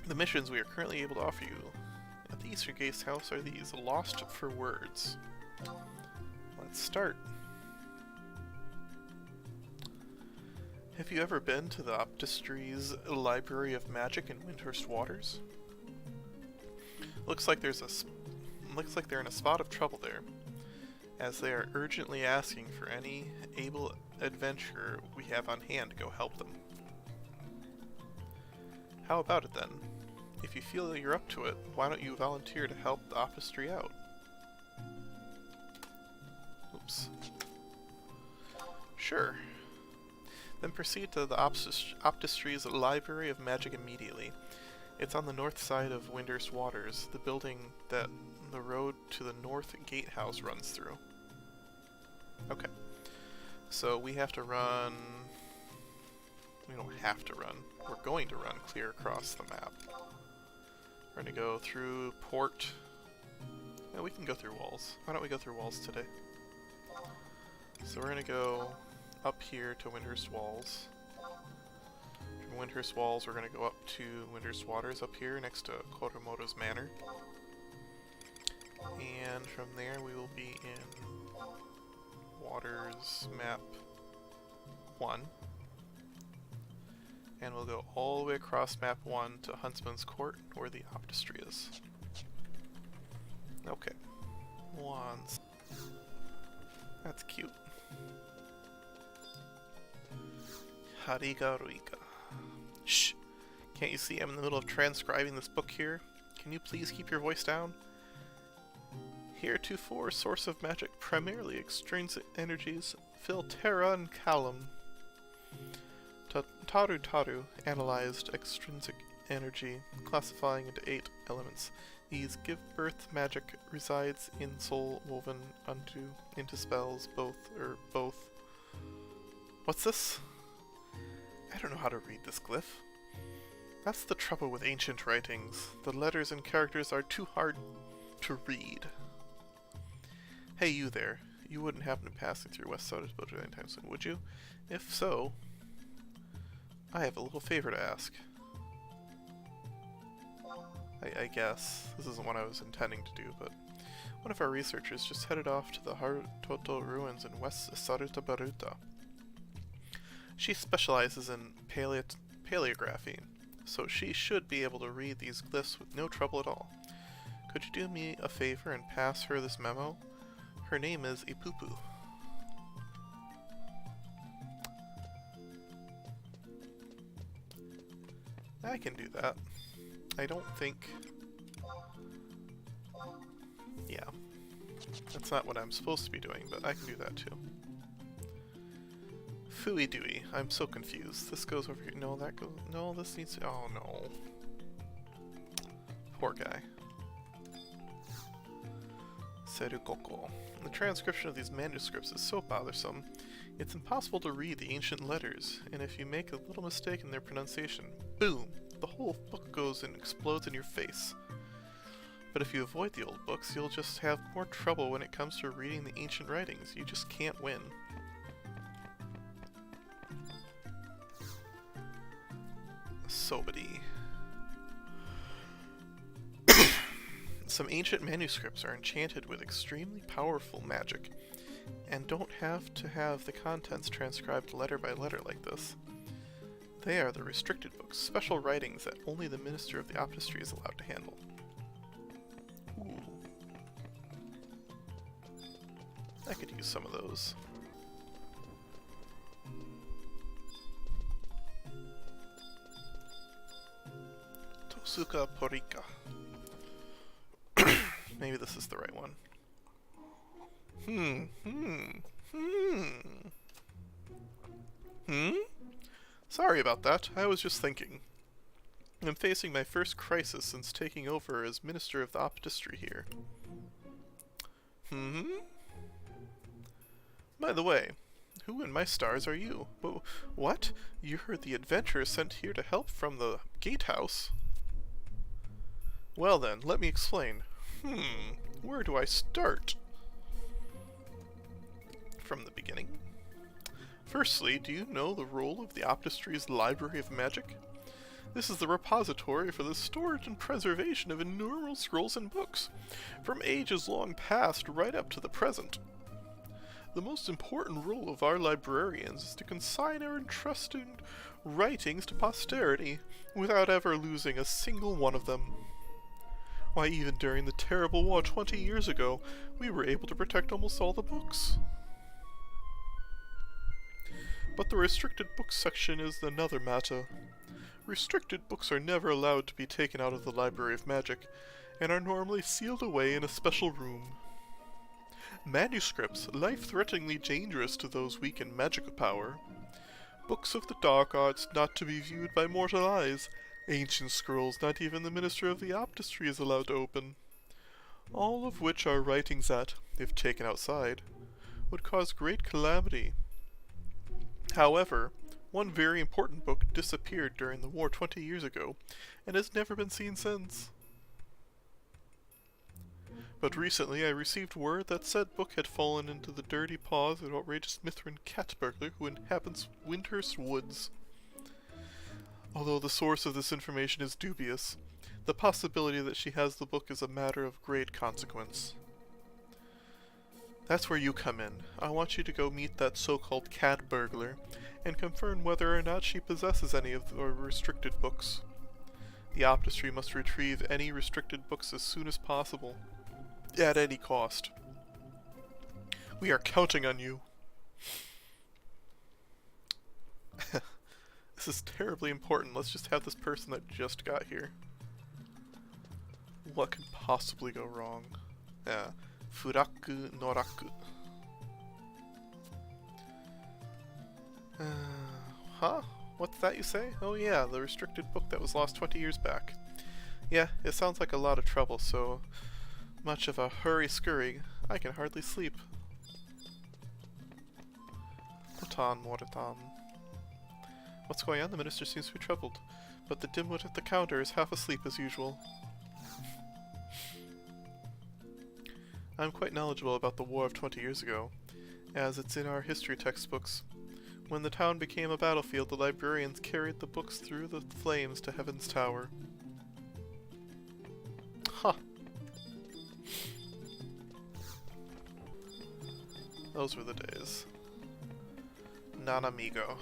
The missions we are currently able to offer you at the Eastern Gatehouse are these: Lost for Words. Let's start. Have you ever been to the Optistry's Library of Magic in Windurst Waters? Looks like they're in a spot of trouble there, as they are urgently asking for any able adventurer we have on hand to go help them. How about it then? If you feel that you're up to it, why don't you volunteer to help the Optistry out? Oops. Sure. Then proceed to the Optistry's Library of Magic immediately. It's on the north side of Windurst Waters, the building that the road to the North Gatehouse runs through. Okay. So we have to run... We don't have to run. We're going to run clear across the map. We're going to go through Port. Yeah, we can go through walls. Why don't we go through walls today? So we're going to go up here to Windurst Walls. From Windurst Walls, we're going to go up to Windurst Waters up here next to Koromoto's Manor. And from there we will be in Waters Map 1. And we'll go all the way across Map 1 to Huntsman's Court, where the Optistry is. Okay. Wands. That's cute. Hariga Ruika. Shh! Can't you see I'm in the middle of transcribing this book here? Can you please keep your voice down? Heretofore, source of magic, primarily extrinsic energies, fill terra and calum. Taru analyzed extrinsic energy, classifying into 8 elements. These give birth magic, resides in soul woven into spells, both. What's this? I don't know how to read this glyph. That's the trouble with ancient writings. The letters and characters are too hard to read. Hey, you there. You wouldn't happen to be passing through West Sodersburg anytime soon, would you? If so, I have a little favor to ask. I guess. This isn't what I was intending to do, but one of our researchers just headed off to the Harutoto ruins in West Sarutabaruta. She specializes in paleography, so she should be able to read these glyphs with no trouble at all. Could you do me a favor and pass her this memo? Her name is Ipupu. I can do that. I don't think... Yeah. That's not what I'm supposed to be doing, but I can do that too. Phooey dooey. I'm so confused. This goes over here. No, that goes... No, this needs to... Oh, no. Poor guy. Serukoko. The transcription of these manuscripts is so bothersome. It's impossible to read the ancient letters, and if you make a little mistake in their pronunciation, boom! The whole book goes and explodes in your face. But if you avoid the old books, you'll just have more trouble when it comes to reading the ancient writings. You just can't win. Sobity. Some ancient manuscripts are enchanted with extremely powerful magic, and don't have to have the contents transcribed letter by letter like this. They are the restricted books, special writings that only the Minister of the Optistry is allowed to handle. Ooh. I could use some of those. Tosuka Porika. Maybe this is the right one. Sorry about that. I was just thinking. I'm facing my first crisis since taking over as Minister of the Optistry here. By the way, who in my stars are you? What? You heard the adventurer sent here to help from the gatehouse? Well then, let me explain. Where do I start? From the beginning. Firstly, do you know the role of the Optistry's Library of Magic? This is the repository for the storage and preservation of innumerable scrolls and books, from ages long past right up to the present. The most important role of our librarians is to consign our entrusted writings to posterity, without ever losing a single one of them. Why, even during the terrible war 20 years ago, we were able to protect almost all the books. But the restricted books section is another matter. Restricted books are never allowed to be taken out of the Library of Magic, and are normally sealed away in a special room. Manuscripts, life-threateningly dangerous to those weak in magical power. Books of the dark arts not to be viewed by mortal eyes. Ancient scrolls not even the Minister of the Optistry is allowed to open. All of which are writings that, if taken outside, would cause great calamity. However, one very important book disappeared during the war 20 years ago, and has never been seen since. But recently I received word that said book had fallen into the dirty paws of an outrageous Mithrin cat burglar who inhabits Windurst woods. Although the source of this information is dubious, the possibility that she has the book is a matter of great consequence. That's where you come in. I want you to go meet that so-called cat burglar, and confirm whether or not she possesses any of the restricted books. The Optistry must retrieve any restricted books as soon as possible, at any cost. We are counting on you. This is terribly important. Let's just have this person that just got here. What could possibly go wrong? Furaku Noraku. Huh? What's that you say? Oh yeah, the restricted book that was lost 20 years back. Yeah, it sounds like a lot of trouble, so much of a hurry-scurry, I can hardly sleep. Motan Moratan. What's going on? The minister seems to be troubled, but the dimwit at the counter is half asleep as usual. I'm quite knowledgeable about the war of 20 years ago, as it's in our history textbooks. When the town became a battlefield, the librarians carried the books through the flames to Heaven's Tower. Huh. Those were the days. Non amigo.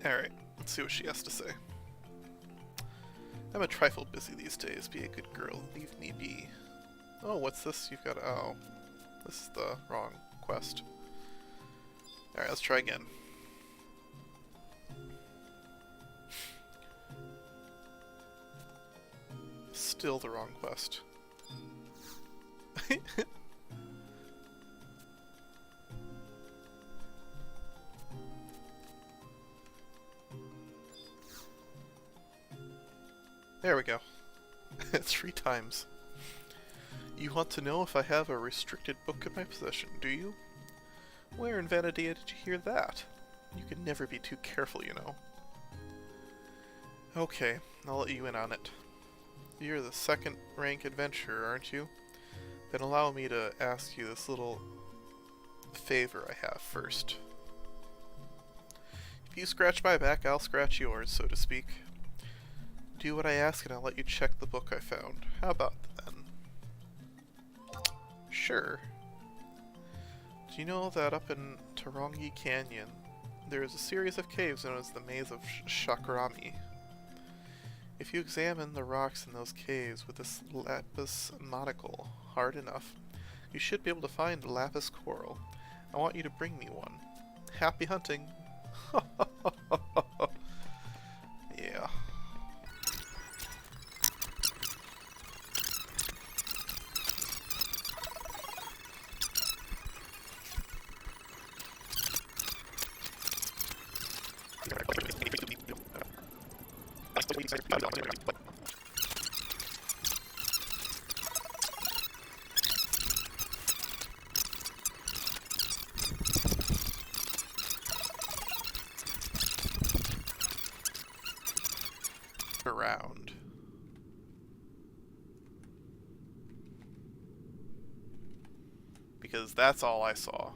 Alright, let's see what she has to say. I'm a trifle busy these days. Be a good girl. Leave me be. Oh, what's this? You've got... oh. This is the wrong quest. Alright, let's try again. Still the wrong quest. There we go. 3 times. You want to know if I have a restricted book in my possession, do you? Where in Vanadia did you hear that? You can never be too careful, you know. Okay, I'll let you in on it. You're the second-rank adventurer, aren't you? Then allow me to ask you this little favor I have first. If you scratch my back, I'll scratch yours, so to speak. Do what I ask and I'll let you check the book I found. How about then? Sure. Do you know that up in Tarongi Canyon, there is a series of caves known as the Maze of Shakarami? If you examine the rocks in those caves with this lapis monocle hard enough, you should be able to find a lapis coral. I want you to bring me one. Happy hunting! Yeah. Around. Because that's all I saw.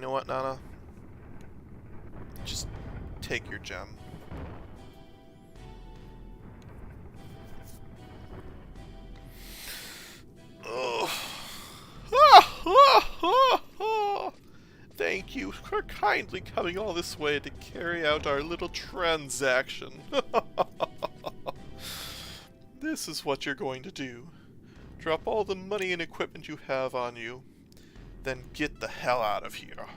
know what, Nana? Just take your gem. Thank you for kindly coming all this way to carry out our little transaction. This is what you're going to do. Drop all the money and equipment you have on you, then get the hell out of here.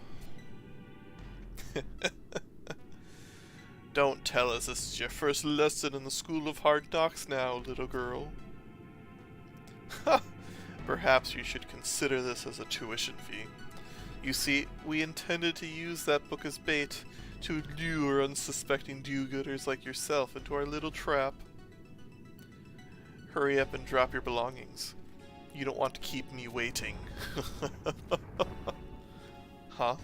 Don't tell us this is your first lesson in the School of Hard Knocks now, little girl. Perhaps you should consider this as a tuition fee. You see, we intended to use that book as bait to lure unsuspecting do-gooders like yourself into our little trap. Hurry up and drop your belongings. You don't want to keep me waiting. Huh?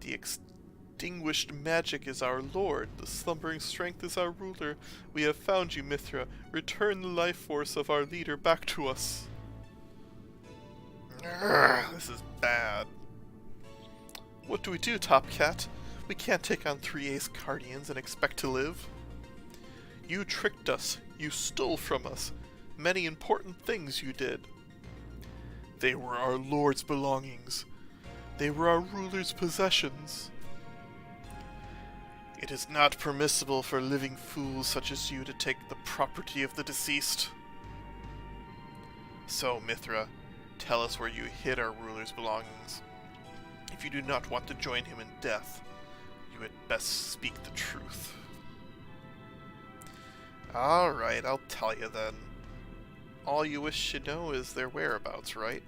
The extinguished magic is our lord. The slumbering strength is our ruler. We have found you, Mithra. Return the life force of our leader back to us. This is bad. What do we do, Top Cat? We can't take on 3 ace guardians and expect to live. You tricked us. You stole from us. Many important things you did. They were our lord's belongings. They were our ruler's possessions. It is not permissible for living fools such as you to take the property of the deceased. So, Mithra, tell us where you hid our ruler's belongings. If you do not want to join him in death, you had best speak the truth. Alright, I'll tell you then. All you wish to know is their whereabouts, right?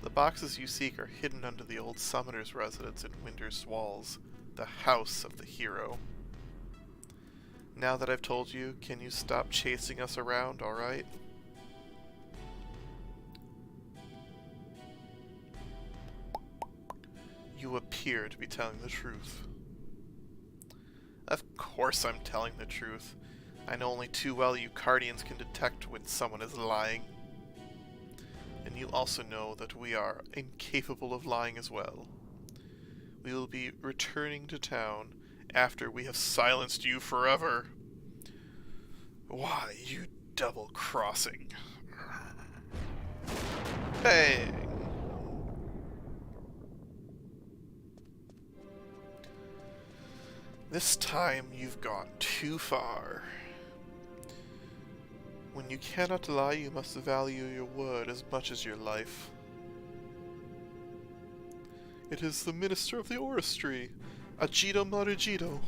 The boxes you seek are hidden under the old summoner's residence in Windurst walls, the house of the hero. Now that I've told you, can you stop chasing us around, alright? You appear to be telling the truth. Of course I'm telling the truth. I know only too well you Cardians can detect when someone is lying. And you also know that we are incapable of lying as well. We will be returning to town after we have silenced you forever. Why, you double-crossing. Bang! This time you've gone too far. When you cannot lie, you must value your word as much as your life. It is the Minister of the Oristry, Agido Marugido.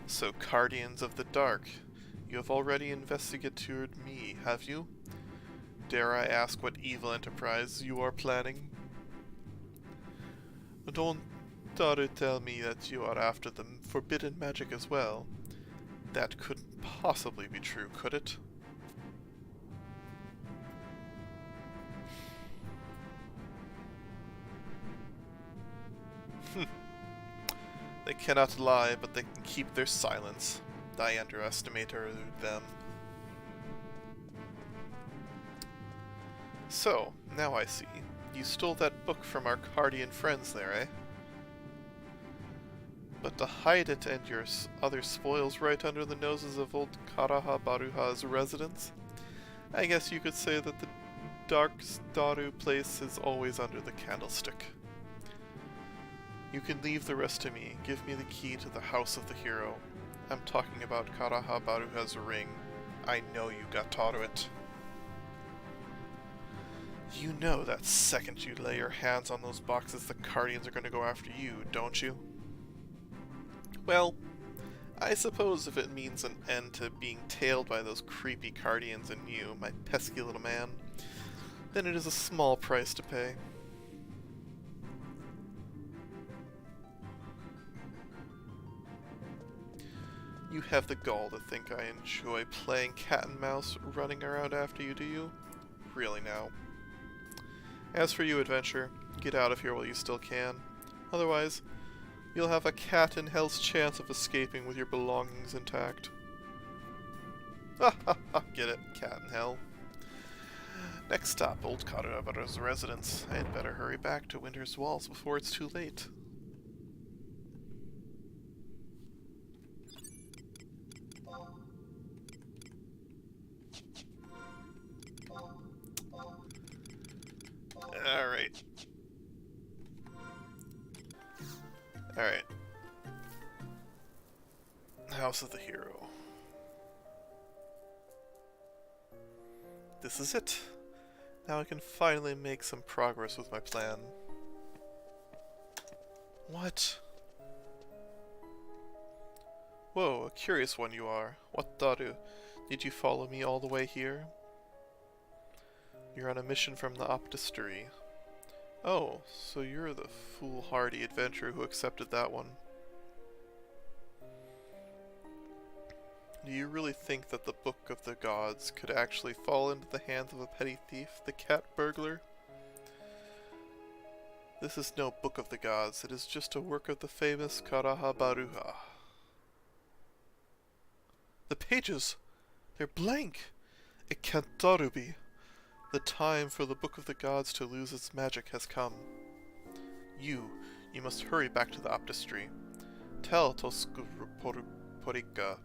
So, Guardians of the Dark, you have already investigated me, have you? Dare I ask what evil enterprise you are planning? Don't tell me that you are after the forbidden magic as well. That couldn't possibly be true, could it? They cannot lie, but they can keep their silence. I underestimate them. So, now I see. You stole that book from our Cardian friends there, eh? But to hide it and your other spoils right under the noses of old Karaha Baruha's residence? I guess you could say that the Dark Daru place is always under the candlestick. You can leave the rest to me. Give me the key to the house of the hero. I'm talking about Karaha Baruha's ring. I know you got taught it. You know that second you lay your hands on those boxes, the Cardians are going to go after you, don't you? Well, I suppose if it means an end to being tailed by those creepy Cardians and you, my pesky little man, then it is a small price to pay. You have the gall to think I enjoy playing cat and mouse running around after you, do you? Really now. As for you, adventure, get out of here while you still can. Otherwise, you'll have a cat in hell's chance of escaping with your belongings intact. Ha ha ha, get it, cat in hell. Next stop, Old Cotter's residence. I'd better hurry back to Windurst Walls before it's too late. Alright. Alright. House of the Hero. This is it. Now I can finally make some progress with my plan. What? Whoa, a curious one you are. What Daru? Did you follow me all the way here? You're on a mission from the Optistery. Oh, so you're the foolhardy adventurer who accepted that one. Do you really think that the Book of the Gods could actually fall into the hands of a petty thief, the cat burglar? This is no Book of the Gods, it is just a work of the famous Karaha Baruha. The pages! They're blank! It can't be. The time for the Book of the Gods to lose its magic has come. You must hurry back to the Optistery. Tell Porika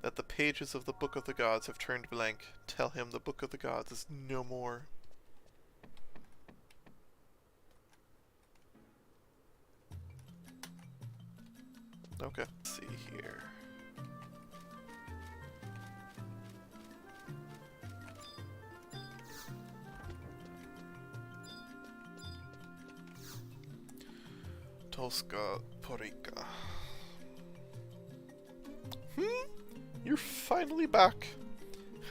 that the pages of the Book of the Gods have turned blank. Tell him the Book of the Gods is no more. Okay, let's see here. Tolska Porika. You're finally back.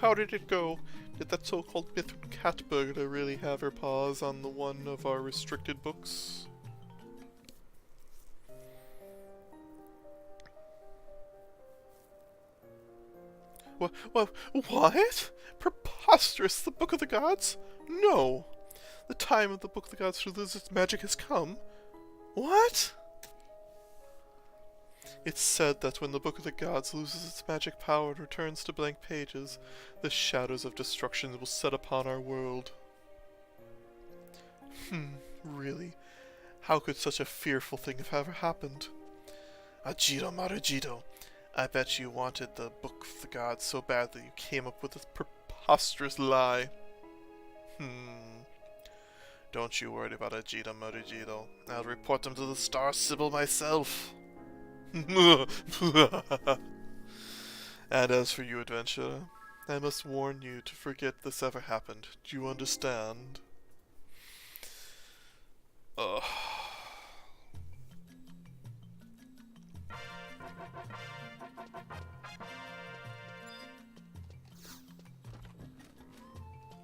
How did it go? Did that so-called Mithrin cat burglar really have her paws on the one of our restricted books? What? Preposterous! The Book of the Gods? No! The time of the Book of the Gods to lose its magic has come. What? It's said that when the Book of the Gods loses its magic power and returns to blank pages, the shadows of destruction will set upon our world. Really? How could such a fearful thing have ever happened? Ajito Marujito, I bet you wanted the Book of the Gods so bad that you came up with this preposterous lie. Don't you worry about Ajito Marujito. I'll report him to the Star Sibyl myself. And as for you, adventurer, I must warn you to forget this ever happened. Do you understand? Ugh.